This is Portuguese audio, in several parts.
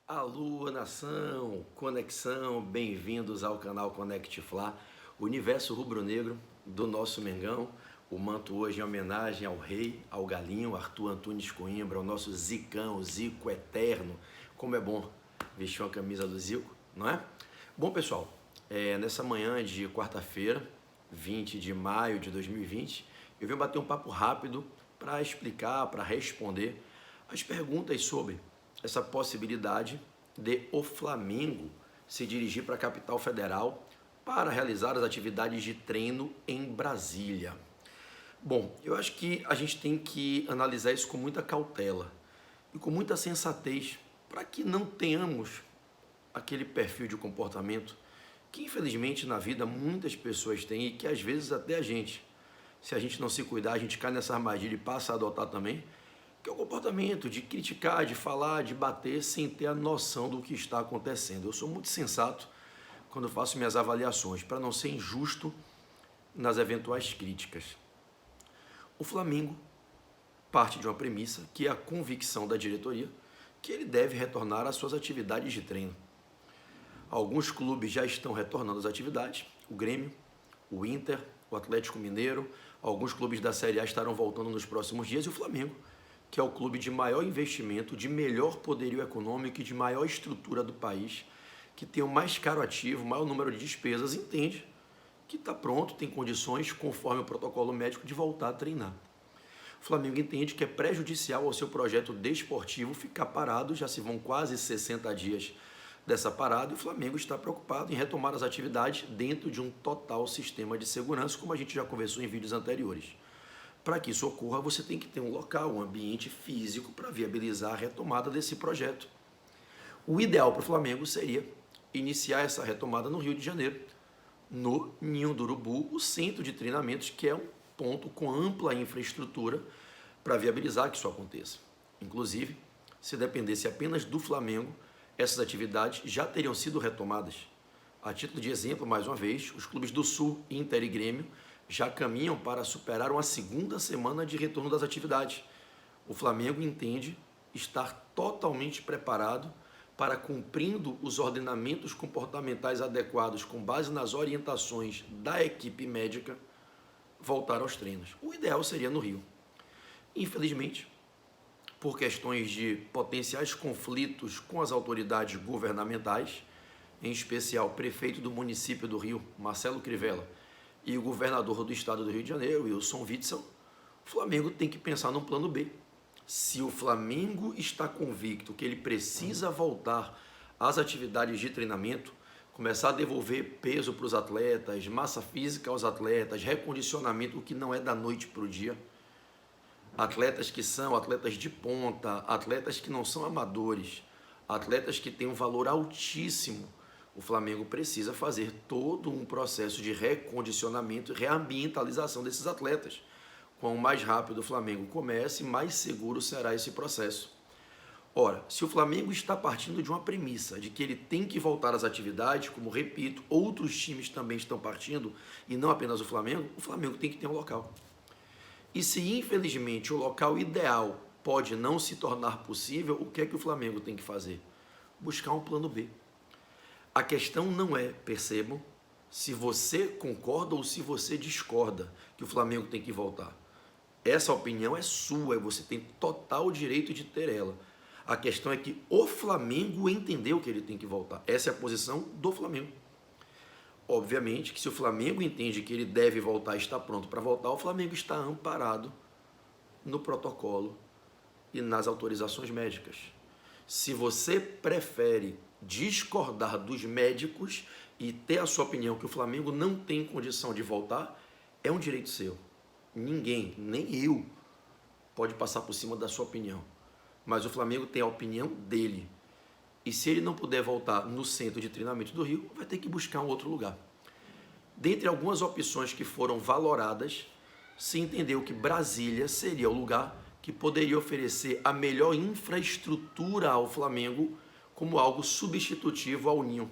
Alô, nação, conexão, bem-vindos ao canal Conect Fla, universo rubro-negro do nosso Mengão. O manto hoje em homenagem ao rei, ao galinho, Arthur Antunes Coimbra, ao nosso Zicão, o Zico eterno. Como é bom vestir uma camisa do Zico, não é? Bom, pessoal, nessa manhã de quarta-feira, 20 de maio de 2020, eu vim bater um papo rápido para explicar, para responder as perguntas sobre essa possibilidade de o Flamengo se dirigir para a capital federal para realizar as atividades de treino em Brasília. Bom, eu acho que a gente tem que analisar isso com muita cautela e com muita sensatez para que não tenhamos aquele perfil de comportamento que infelizmente na vida muitas pessoas têm e que às vezes até a gente, se a gente não se cuidar, a gente cai nessa armadilha e passa a adotar também, que é o comportamento de criticar, de falar, de bater sem ter a noção do que está acontecendo. Eu sou muito sensato quando eu faço minhas avaliações, para não ser injusto nas eventuais críticas. O Flamengo parte de uma premissa, que é a convicção da diretoria, que ele deve retornar às suas atividades de treino. Alguns clubes já estão retornando às atividades, o Grêmio, o Inter, o Atlético Mineiro, alguns clubes da Série A estarão voltando nos próximos dias, e o Flamengo, que é o clube de maior investimento, de melhor poderio econômico e de maior estrutura do país, que tem o mais caro ativo, o maior número de despesas, entende que está pronto, tem condições, conforme o protocolo médico, de voltar a treinar. O Flamengo entende que é prejudicial ao seu projeto desportivo ficar parado, já se vão quase 60 dias dessa parada, e o Flamengo está preocupado em retomar as atividades dentro de um total sistema de segurança, como a gente já conversou em vídeos anteriores. Para que isso ocorra, você tem que ter um local, um ambiente físico para viabilizar a retomada desse projeto. O ideal para o Flamengo seria iniciar essa retomada no Rio de Janeiro, no Ninho do Urubu, o centro de treinamentos, que é um ponto com ampla infraestrutura para viabilizar que isso aconteça. Inclusive, se dependesse apenas do Flamengo, essas atividades já teriam sido retomadas. A título de exemplo, mais uma vez, os clubes do Sul, Inter e Grêmio, já caminham para superar uma segunda semana de retorno das atividades. O Flamengo entende estar totalmente preparado para, cumprindo os ordenamentos comportamentais adequados com base nas orientações da equipe médica, voltar aos treinos. O ideal seria no Rio. Infelizmente, por questões de potenciais conflitos com as autoridades governamentais, em especial o prefeito do município do Rio, Marcelo Crivella, e o governador do estado do Rio de Janeiro, Wilson Witzel, o Flamengo tem que pensar num plano B. Se o Flamengo está convicto que ele precisa voltar às atividades de treinamento, começar a devolver peso para os atletas, massa física aos atletas, recondicionamento, o que não é da noite para o dia, atletas que são atletas de ponta, atletas que não são amadores, atletas que têm um valor altíssimo, o Flamengo precisa fazer todo um processo de recondicionamento e reambientalização desses atletas. Quanto mais rápido o Flamengo comece, mais seguro será esse processo. Ora, se o Flamengo está partindo de uma premissa de que ele tem que voltar às atividades, como repito, outros times também estão partindo, e não apenas o Flamengo tem que ter um local. E se infelizmente o local ideal pode não se tornar possível, o que é que o Flamengo tem que fazer? Buscar um plano B. A questão não é, percebam, se você concorda ou se você discorda que o Flamengo tem que voltar. Essa opinião é sua e você tem total direito de ter ela. A questão é que o Flamengo entendeu que ele tem que voltar. Essa é a posição do Flamengo. Obviamente que se o Flamengo entende que ele deve voltar e está pronto para voltar, o Flamengo está amparado no protocolo e nas autorizações médicas. Se você prefere discordar dos médicos e ter a sua opinião que o Flamengo não tem condição de voltar, é um direito seu. Ninguém, nem eu, pode passar por cima da sua opinião. Mas o Flamengo tem a opinião dele. E se ele não puder voltar no centro de treinamento do Rio, vai ter que buscar um outro lugar. Dentre algumas opções que foram valoradas, se entendeu que Brasília seria o lugar que poderia oferecer a melhor infraestrutura ao Flamengo como algo substitutivo ao Ninho.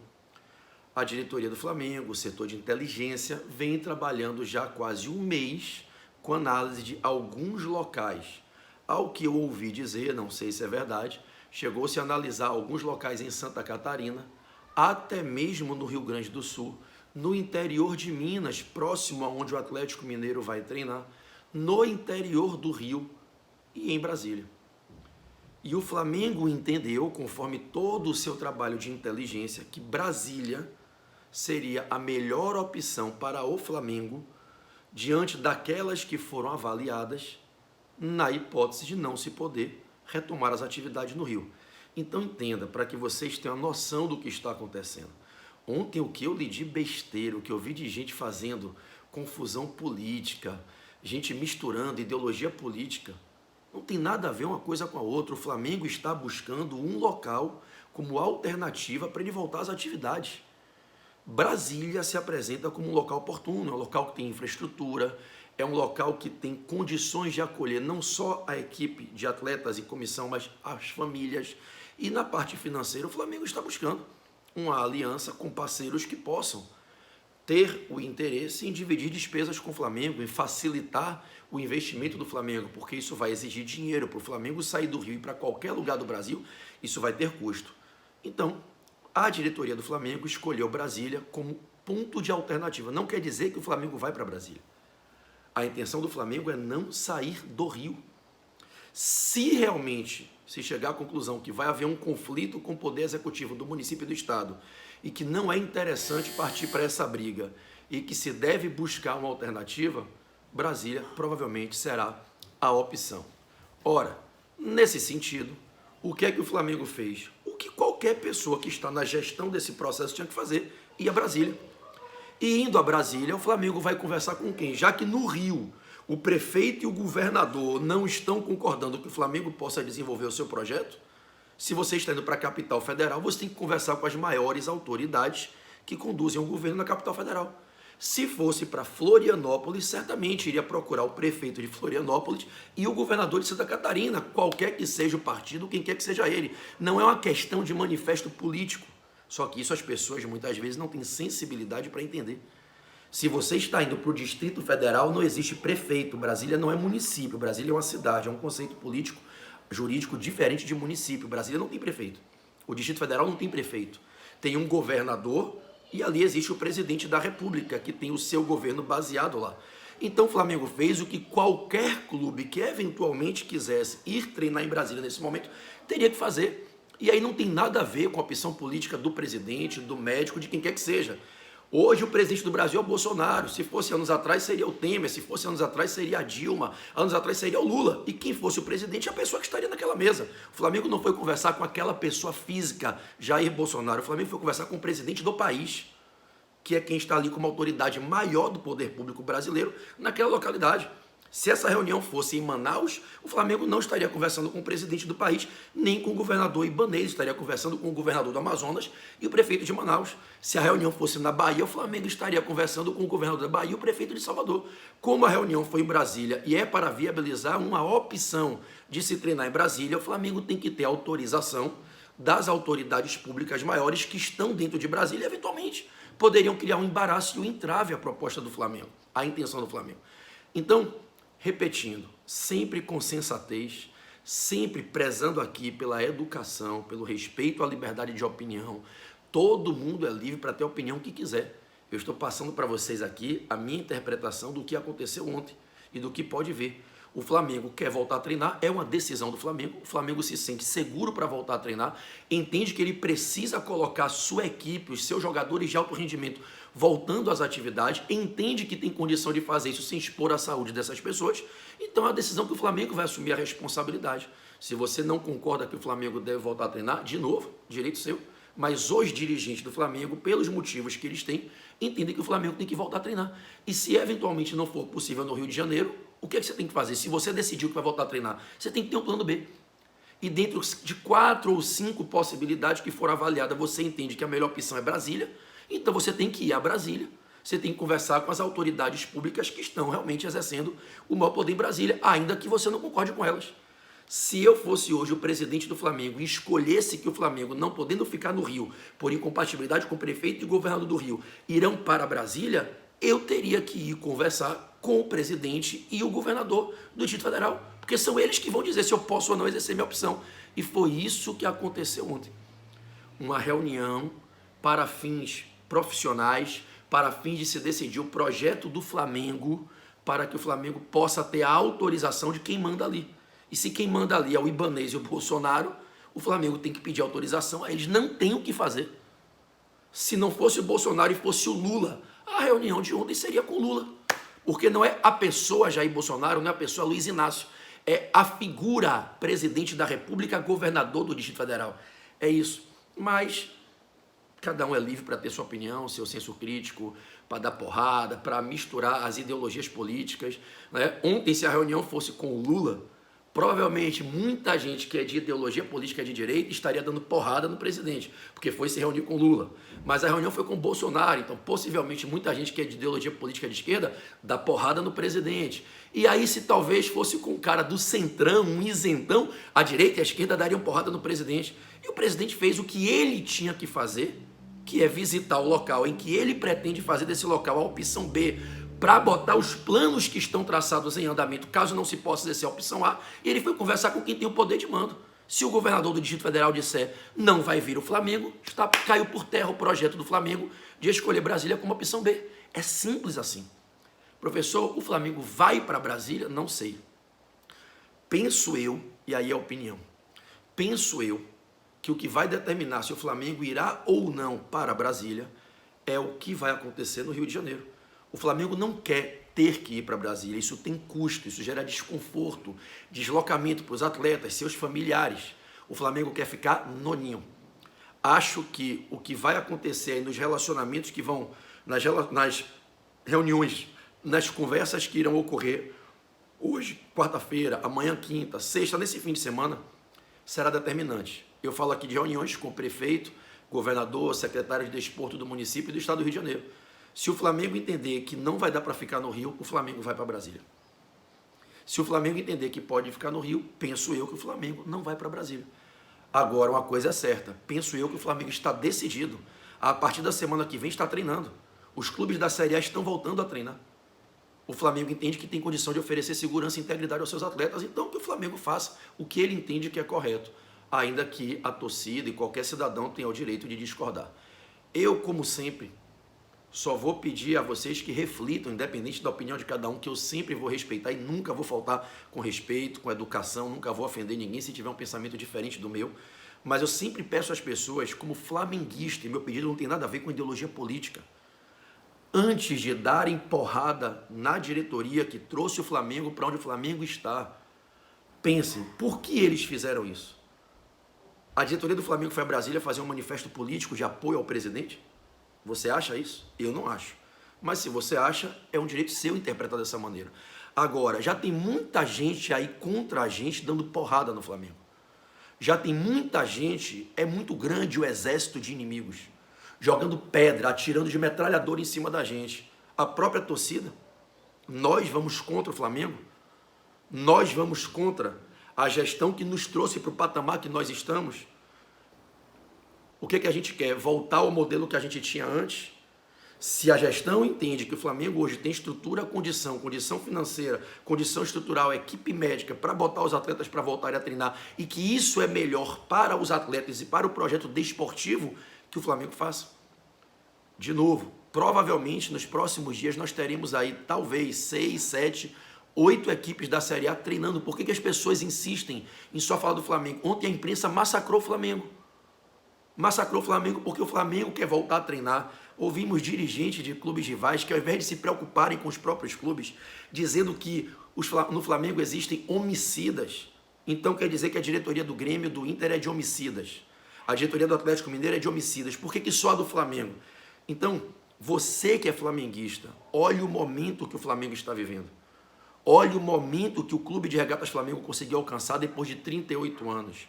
A diretoria do Flamengo, o setor de inteligência, vem trabalhando já há quase um mês com análise de alguns locais. Ao que eu ouvi dizer, não sei se é verdade, chegou-se a analisar alguns locais em Santa Catarina, até mesmo no Rio Grande do Sul, no interior de Minas, próximo aonde o Atlético Mineiro vai treinar, no interior do Rio e em Brasília. E o Flamengo entendeu, conforme todo o seu trabalho de inteligência, que Brasília seria a melhor opção para o Flamengo diante daquelas que foram avaliadas na hipótese de não se poder retomar as atividades no Rio. Então entenda, para que vocês tenham noção do que está acontecendo. Ontem o que eu li de besteira, o que eu vi de gente fazendo confusão política, gente misturando ideologia política, não tem nada a ver uma coisa com a outra. O Flamengo está buscando um local como alternativa para ele voltar às atividades. Brasília se apresenta como um local oportuno, é um local que tem infraestrutura, é um local que tem condições de acolher não só a equipe de atletas e comissão, mas as famílias. E na parte financeira, o Flamengo está buscando uma aliança com parceiros que possam ter o interesse em dividir despesas com o Flamengo, em facilitar o investimento do Flamengo, porque isso vai exigir dinheiro para o Flamengo sair do Rio e para qualquer lugar do Brasil, isso vai ter custo. Então, a diretoria do Flamengo escolheu Brasília como ponto de alternativa. Não quer dizer que o Flamengo vai para Brasília. A intenção do Flamengo é não sair do Rio. Se realmente se chegar à conclusão que vai haver um conflito com o poder executivo do município e do estado e que não é interessante partir para essa briga e que se deve buscar uma alternativa, Brasília provavelmente será a opção. Ora, nesse sentido, o que é que o Flamengo fez? O que qualquer pessoa que está na gestão desse processo tinha que fazer, ir a Brasília. E indo a Brasília, o Flamengo vai conversar com quem? Já que no Rio o prefeito e o governador não estão concordando que o Flamengo possa desenvolver o seu projeto, se você está indo para a capital federal, você tem que conversar com as maiores autoridades que conduzem o governo na capital federal. Se fosse para Florianópolis, certamente iria procurar o prefeito de Florianópolis e o governador de Santa Catarina, qualquer que seja o partido, quem quer que seja ele. Não é uma questão de manifesto político. Só que isso as pessoas muitas vezes não têm sensibilidade para entender. Se você está indo para o Distrito Federal, não existe prefeito. Brasília não é município. Brasília é uma cidade, é um conceito político, jurídico diferente de município. Brasília não tem prefeito. O Distrito Federal não tem prefeito. Tem um governador e ali existe o presidente da República, que tem o seu governo baseado lá. Então o Flamengo fez o que qualquer clube que eventualmente quisesse ir treinar em Brasília nesse momento teria que fazer. E aí não tem nada a ver com a opção política do presidente, do médico, de quem quer que seja. Hoje o presidente do Brasil é o Bolsonaro, se fosse anos atrás seria o Temer, se fosse anos atrás seria a Dilma, anos atrás seria o Lula. E quem fosse o presidente é a pessoa que estaria naquela mesa. O Flamengo não foi conversar com aquela pessoa física, Jair Bolsonaro. O Flamengo foi conversar com o presidente do país, que é quem está ali como autoridade maior do poder público brasileiro naquela localidade. Se essa reunião fosse em Manaus, o Flamengo não estaria conversando com o presidente do país, nem com o governador Ibanez, estaria conversando com o governador do Amazonas e o prefeito de Manaus. Se a reunião fosse na Bahia, o Flamengo estaria conversando com o governador da Bahia e o prefeito de Salvador. Como a reunião foi em Brasília e é para viabilizar uma opção de se treinar em Brasília, o Flamengo tem que ter autorização das autoridades públicas maiores que estão dentro de Brasília e, eventualmente, poderiam criar um embaraço e um entrave à proposta do Flamengo, à intenção do Flamengo. Então, repetindo, sempre com sensatez, sempre prezando aqui pela educação, pelo respeito à liberdade de opinião. Todo mundo é livre para ter a opinião que quiser. Eu estou passando para vocês aqui a minha interpretação do que aconteceu ontem e do que pode vir. O Flamengo quer voltar a treinar, é uma decisão do Flamengo. O Flamengo se sente seguro para voltar a treinar, entende que ele precisa colocar sua equipe, os seus jogadores de alto rendimento voltando às atividades, entende que tem condição de fazer isso sem expor a saúde dessas pessoas. Então é a decisão que o Flamengo vai assumir a responsabilidade. Se você não concorda que o Flamengo deve voltar a treinar, de novo, direito seu. Mas os dirigentes do Flamengo, pelos motivos que eles têm, entendem que o Flamengo tem que voltar a treinar. E se eventualmente não for possível no Rio de Janeiro, o que é que você tem que fazer? Se você decidiu que vai voltar a treinar, você tem que ter um plano B. E dentro de 4 ou 5 possibilidades que foram avaliadas, você entende que a melhor opção é Brasília, então você tem que ir a Brasília, você tem que conversar com as autoridades públicas que estão realmente exercendo o maior poder em Brasília, ainda que você não concorde com elas. Se eu fosse hoje o presidente do Flamengo e escolhesse que o Flamengo, não podendo ficar no Rio, por incompatibilidade com o prefeito e governador do Rio, irão para Brasília, eu teria que ir conversar com o presidente e o governador do Distrito Federal, Porque são eles que vão dizer se eu posso ou não exercer minha opção. E foi isso que aconteceu ontem. Uma reunião para fins profissionais, para fins de se decidir o projeto do Flamengo, para que o Flamengo possa ter a autorização de quem manda ali. E se quem manda ali é o Ibanez e o Bolsonaro, o Flamengo tem que pedir autorização, eles não têm o que fazer. Se não fosse o Bolsonaro e fosse o Lula, a reunião de ontem seria com o Lula. Porque não é a pessoa Jair Bolsonaro, não é a pessoa Luiz Inácio, é a figura presidente da República, governador do Distrito Federal. É isso. Mas cada um é livre para ter sua opinião, seu senso crítico, para dar porrada, para misturar as ideologias políticas, né? Ontem, se a reunião fosse com o Lula, provavelmente muita gente que é de ideologia política de direita estaria dando porrada no presidente, porque foi se reunir com o Lula. Mas a reunião foi com o Bolsonaro, então possivelmente muita gente que é de ideologia política de esquerda dá porrada no presidente. E aí, se talvez fosse com o cara do centrão, um isentão, a direita e a esquerda dariam porrada no presidente. E o presidente fez o que ele tinha que fazer, que é visitar o local em que ele pretende fazer desse local a opção B, para botar os planos que estão traçados em andamento, caso não se possa exercer a opção A, e ele foi conversar com quem tem o poder de mando. Se o governador do Distrito Federal disser não vai vir o Flamengo, caiu por terra o projeto do Flamengo de escolher Brasília como opção B. É simples assim. Professor, o Flamengo vai para Brasília? Não sei. Penso eu, e aí é a opinião, penso eu que o que vai determinar se o Flamengo irá ou não para Brasília é o que vai acontecer no Rio de Janeiro. O Flamengo não quer ter que ir para Brasília, isso tem custo, isso gera desconforto, deslocamento para os atletas, seus familiares. O Flamengo quer ficar no ninho. Acho que o que vai acontecer aí nos relacionamentos que vão, nas reuniões, nas conversas que irão ocorrer hoje, quarta-feira, amanhã, quinta, sexta, nesse fim de semana, será determinante. Eu falo aqui de reuniões com o prefeito, governador, secretário de desporto do município e do estado do Rio de Janeiro. Se o Flamengo entender que não vai dar para ficar no Rio, o Flamengo vai para Brasília. Se o Flamengo entender que pode ficar no Rio, penso eu que o Flamengo não vai para Brasília. Agora, uma coisa é certa, penso eu que o Flamengo está decidido. A partir da semana que vem está treinando. Os clubes da Série A estão voltando a treinar. O Flamengo entende que tem condição de oferecer segurança e integridade aos seus atletas, então que o Flamengo faça o que ele entende que é correto, ainda que a torcida e qualquer cidadão tenha o direito de discordar. Eu, como sempre, só vou pedir a vocês que reflitam, independente da opinião de cada um, que eu sempre vou respeitar e nunca vou faltar com respeito, com educação, nunca vou ofender ninguém se tiver um pensamento diferente do meu, mas eu sempre peço às pessoas, como flamenguista, e meu pedido não tem nada a ver com ideologia política, antes de darem porrada na diretoria que trouxe o Flamengo para onde o Flamengo está, pensem, por que eles fizeram isso? A diretoria do Flamengo foi a Brasília fazer um manifesto político de apoio ao presidente? Você acha isso? Eu não acho. Mas se você acha, é um direito seu interpretar dessa maneira. Agora, já tem muita gente aí contra a gente dando porrada no Flamengo. Já tem muita gente, é muito grande o exército de inimigos, jogando pedra, atirando de metralhadora em cima da gente. A própria torcida, nós vamos contra o Flamengo, nós vamos contra a gestão que nos trouxe para o patamar que nós estamos. O que a gente quer? Voltar ao modelo que a gente tinha antes? Se a gestão entende que o Flamengo hoje tem estrutura, condição financeira, condição estrutural, equipe médica para botar os atletas para voltarem a treinar e que isso é melhor para os atletas e para o projeto desportivo, que o Flamengo faça. De novo, provavelmente nos próximos dias nós teremos aí talvez 6, 7, 8 equipes da Série A treinando. Por que as pessoas insistem em só falar do Flamengo? Ontem a imprensa massacrou o Flamengo. Massacrou o Flamengo porque o Flamengo quer voltar a treinar. Ouvimos dirigentes de clubes rivais que, ao invés de se preocuparem com os próprios clubes, dizendo que no Flamengo existem homicidas. Então quer dizer que a diretoria do Grêmio, do Inter, é de homicidas. A diretoria do Atlético Mineiro é de homicidas. Por que só a do Flamengo? Então, você que é flamenguista, olhe o momento que o Flamengo está vivendo. Olhe o momento que o Clube de Regatas Flamengo conseguiu alcançar depois de 38 anos.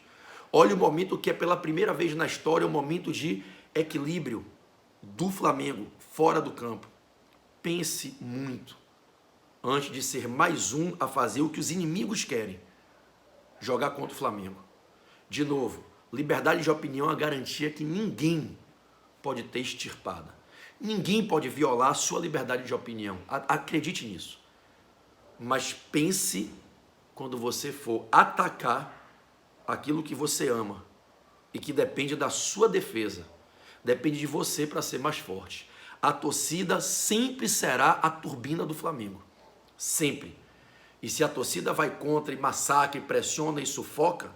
Olha o momento que é pela primeira vez na história um momento de equilíbrio do Flamengo fora do campo. Pense muito antes de ser mais um a fazer o que os inimigos querem, jogar contra o Flamengo. De novo, liberdade de opinião é uma garantia que ninguém pode ter extirpada. Ninguém pode violar a sua liberdade de opinião. Acredite nisso. Mas pense quando você for atacar aquilo que você ama e que depende da sua defesa, depende de você para ser mais forte. A torcida sempre será a turbina do Flamengo, sempre. E se a torcida vai contra e massacra, e pressiona e sufoca,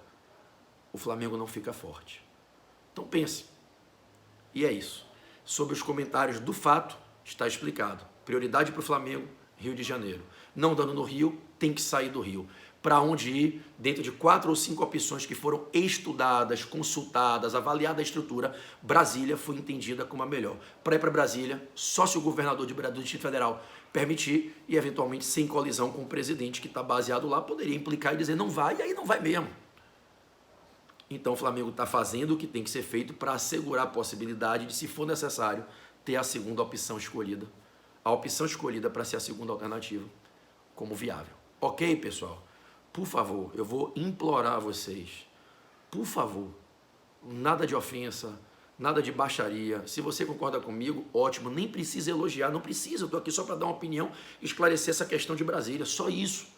o Flamengo não fica forte. Então pense. E é isso. Sobre os comentários do fato, está explicado. Prioridade para o Flamengo, Rio de Janeiro. Não dando no Rio, tem que sair do Rio. Para onde ir, dentro de 4 ou 5 opções que foram estudadas, consultadas, avaliada a estrutura, Brasília foi entendida como a melhor. Para ir para Brasília, só se o governador do Distrito Federal permitir e, eventualmente, sem colisão com o presidente que está baseado lá, poderia implicar e dizer não vai, e aí não vai mesmo. Então o Flamengo está fazendo o que tem que ser feito para assegurar a possibilidade de, se for necessário, ter a segunda opção escolhida. A opção escolhida para ser a segunda alternativa como viável. Ok, pessoal? Por favor, eu vou implorar a vocês, por favor, nada de ofensa, nada de baixaria. Se você concorda comigo, ótimo, nem precisa elogiar, não precisa, eu estou aqui só para dar uma opinião e esclarecer essa questão de Brasília, só isso.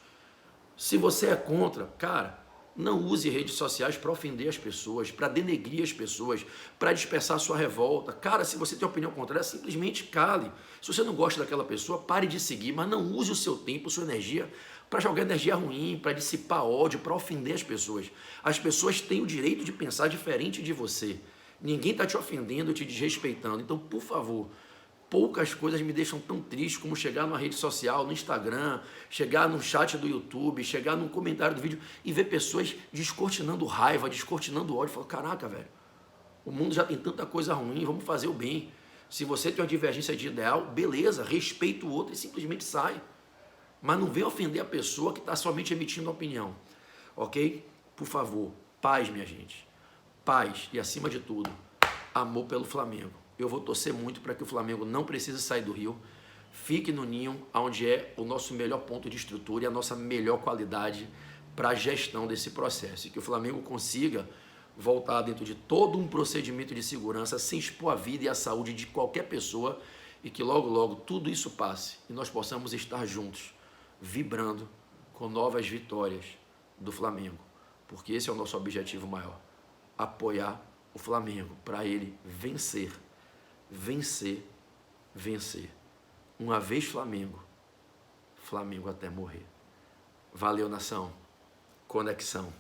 Se você é contra, cara, não use redes sociais para ofender as pessoas, para denegrir as pessoas, para dispersar a sua revolta. Cara, se você tem opinião contrária, simplesmente cale. Se você não gosta daquela pessoa, pare de seguir, mas não use o seu tempo, sua energia para jogar energia ruim, para dissipar ódio, para ofender as pessoas. As pessoas têm o direito de pensar diferente de você. Ninguém está te ofendendo, te desrespeitando. Então, por favor, poucas coisas me deixam tão triste como chegar numa rede social, no Instagram, chegar no chat do YouTube, chegar num comentário do vídeo e ver pessoas descortinando raiva, descortinando ódio. Falo, caraca, velho, o mundo já tem tanta coisa ruim, vamos fazer o bem. Se você tem uma divergência de ideal, beleza, respeita o outro e simplesmente sai. Mas não vem ofender a pessoa que está somente emitindo opinião, ok? Por favor, paz, minha gente. Paz e, acima de tudo, amor pelo Flamengo. Eu vou torcer muito para que o Flamengo não precise sair do Rio, fique no Ninho, onde é o nosso melhor ponto de estrutura e a nossa melhor qualidade para a gestão desse processo. E que o Flamengo consiga voltar dentro de todo um procedimento de segurança, sem expor a vida e a saúde de qualquer pessoa, e que logo, logo tudo isso passe e nós possamos estar juntos, vibrando com novas vitórias do Flamengo, porque esse é o nosso objetivo maior, apoiar o Flamengo, para ele vencer, vencer, vencer. Uma vez Flamengo, Flamengo até morrer. Valeu, nação. Conexão.